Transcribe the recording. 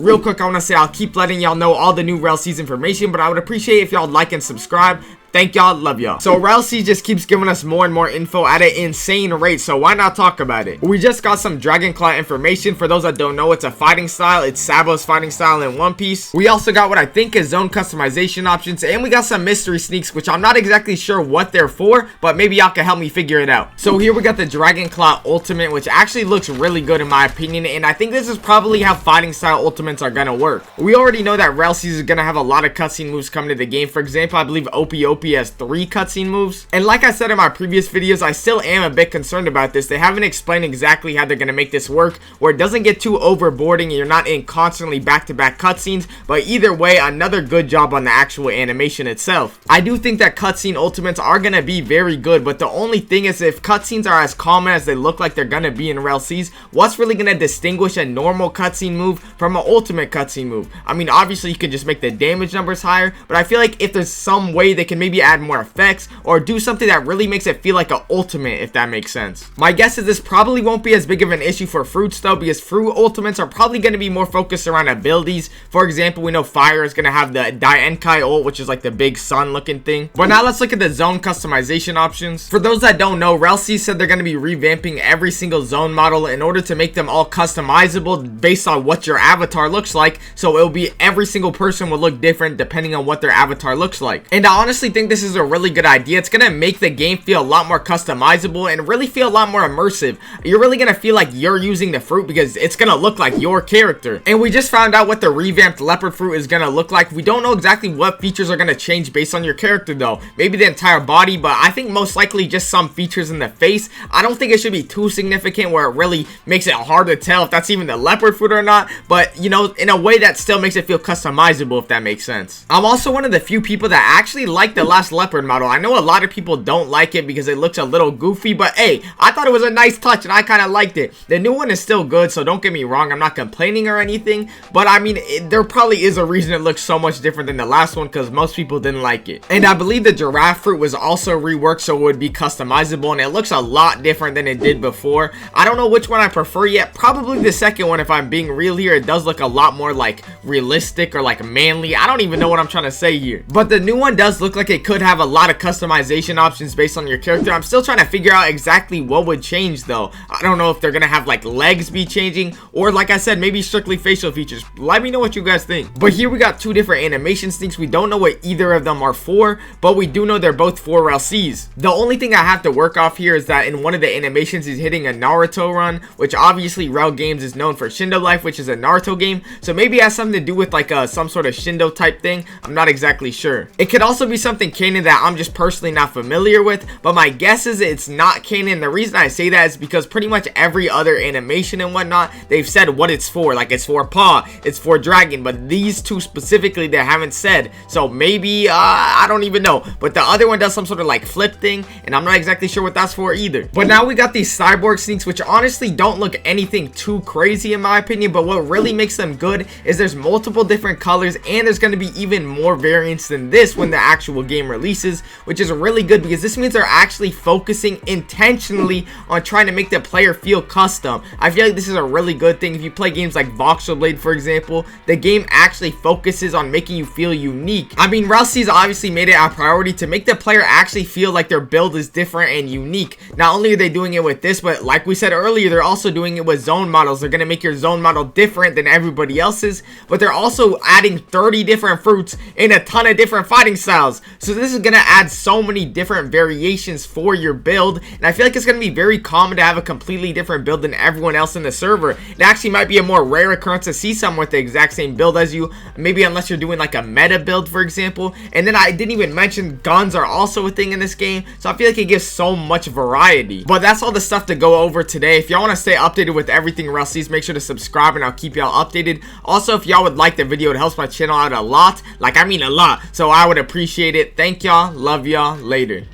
Real quick, I want to say I'll keep letting y'all know all the new Rell Seas information, but I would appreciate if y'all like and subscribe. Thank y'all, love y'all. So Rell Seas just keeps giving us more and more info at an insane rate, so why not talk about it? We just got some Dragon Claw information. For those that don't know, it's a fighting style. It's Sabo's fighting style in One Piece. We also got what I think is zone customization options, and we got some mystery sneaks, which I'm not exactly sure what they're for, but maybe y'all can help me figure it out. So here we got the Dragon Claw Ultimate, which actually looks really good in my opinion, and I think this is probably how fighting style ultimates are gonna work. We already know that Rell Seas is gonna have a lot of cutscene moves coming to the game. For example, I believe OP has 3 cutscene moves, and like I said in my previous videos, I still am a bit concerned about this. They haven't explained exactly how they're going to make this work where it doesn't get too overboarding and you're not in constantly back-to-back cutscenes, but either way, another good job on the actual animation itself. I do think that cutscene ultimates are going to be very good, but the only thing is, if cutscenes are as common as they look like they're going to be in Rell Seas, what's really going to distinguish a normal cutscene move from an ultimate cutscene move? I mean, obviously you could just make the damage numbers higher, but I feel like if there's some way they can maybe add more effects or do something that really makes it feel like an ultimate, if that makes sense. My guess is this probably won't be as big of an issue for fruits though, because fruit ultimates are probably going to be more focused around abilities. For example, we know fire is going to have the Dienkai ult, which is like the big sun looking thing. But now let's look at the zone customization options. For those that don't know, Rell Seas said they're going to be revamping every single zone model in order to make them all customizable based on what your avatar looks like. So it'll be every single person will look different depending on what their avatar looks like. And I honestly think this is a really good idea. It's gonna make the game feel a lot more customizable and really feel a lot more immersive. You're really gonna feel like you're using the fruit because it's gonna look like your character. And we just found out what the revamped leopard fruit is gonna look like. We don't know exactly what features are gonna change based on your character though. Maybe the entire body, but I think most likely just some features in the face. I don't think it should be too significant where it really makes it hard to tell if that's even the leopard fruit or not, but you know, in a way that still makes it feel customizable, if that makes sense. I'm also one of the few people that actually like the last leopard model. I know a lot of people don't like it because it looks a little goofy, but hey, I thought it was a nice touch and I kind of liked it. The new one is still good, so don't get me wrong, I'm not complaining or anything, but I mean, there probably is a reason it looks so much different than the last one because most people didn't like it. And I believe the giraffe fruit was also reworked so it would be customizable, and it looks a lot different than it did before. I don't know which one I prefer yet, probably the second one if I'm being real here. It does look a lot more like realistic or like manly. I don't even know what I'm trying to say here, but the new one does look like it could have a lot of customization options based on your character. I'm still trying to figure out exactly what would change though. I don't know if they're gonna have like legs be changing, or like I said, maybe strictly facial features. Let me know what you guys think. But here we got 2 different animation sneaks. We don't know what either of them are for, but we do know they're both for Rell Seas. The only thing I have to work off here is that in one of the animations he's hitting a Naruto run, which obviously Rell Games is known for Shindo Life, which is a Naruto game, so maybe it has something to do with like some sort of Shindo type thing. I'm not exactly sure. It could also be something canon that I'm just personally not familiar with, but my guess is it's not canon. The reason I say that is because pretty much every other animation and whatnot, they've said what it's for. Like it's for paw, it's for dragon, but these 2 specifically they haven't said. So maybe I don't even know, but the other one does some sort of like flip thing, and I'm not exactly sure what that's for either. But now we got these cyborg sneaks, which honestly don't look anything too crazy in my opinion, but what really makes them good is there's multiple different colors, and there's going to be even more variants than this when the actual game releases, which is really good because this means they're actually focusing intentionally on trying to make the player feel custom. I feel like this is a really good thing. If you play games like Voxel Blade, for example, the game actually focuses on making you feel unique. I mean, Rell Seas obviously made it a priority to make the player actually feel like their build is different and unique. Not only are they doing it with this, but like we said earlier, they're also doing it with zone models. They're going to make your zone model different than everybody else's, but they're also adding 30 different fruits in a ton of different fighting styles. So this is going to add so many different variations for your build, and I feel like it's going to be very common to have a completely different build than everyone else in the server. It actually might be a more rare occurrence to see someone with the exact same build as you, maybe unless you're doing like a meta build, for example. And then I didn't even mention guns are also a thing in this game, so I feel like it gives so much variety. But that's all the stuff to go over today. If y'all want to stay updated with everything Rell Seas, make sure to subscribe and I'll keep y'all updated. Also, if y'all would like the video, it helps my channel out a lot, like I mean a lot, so I would appreciate it. Thank y'all, love y'all, later.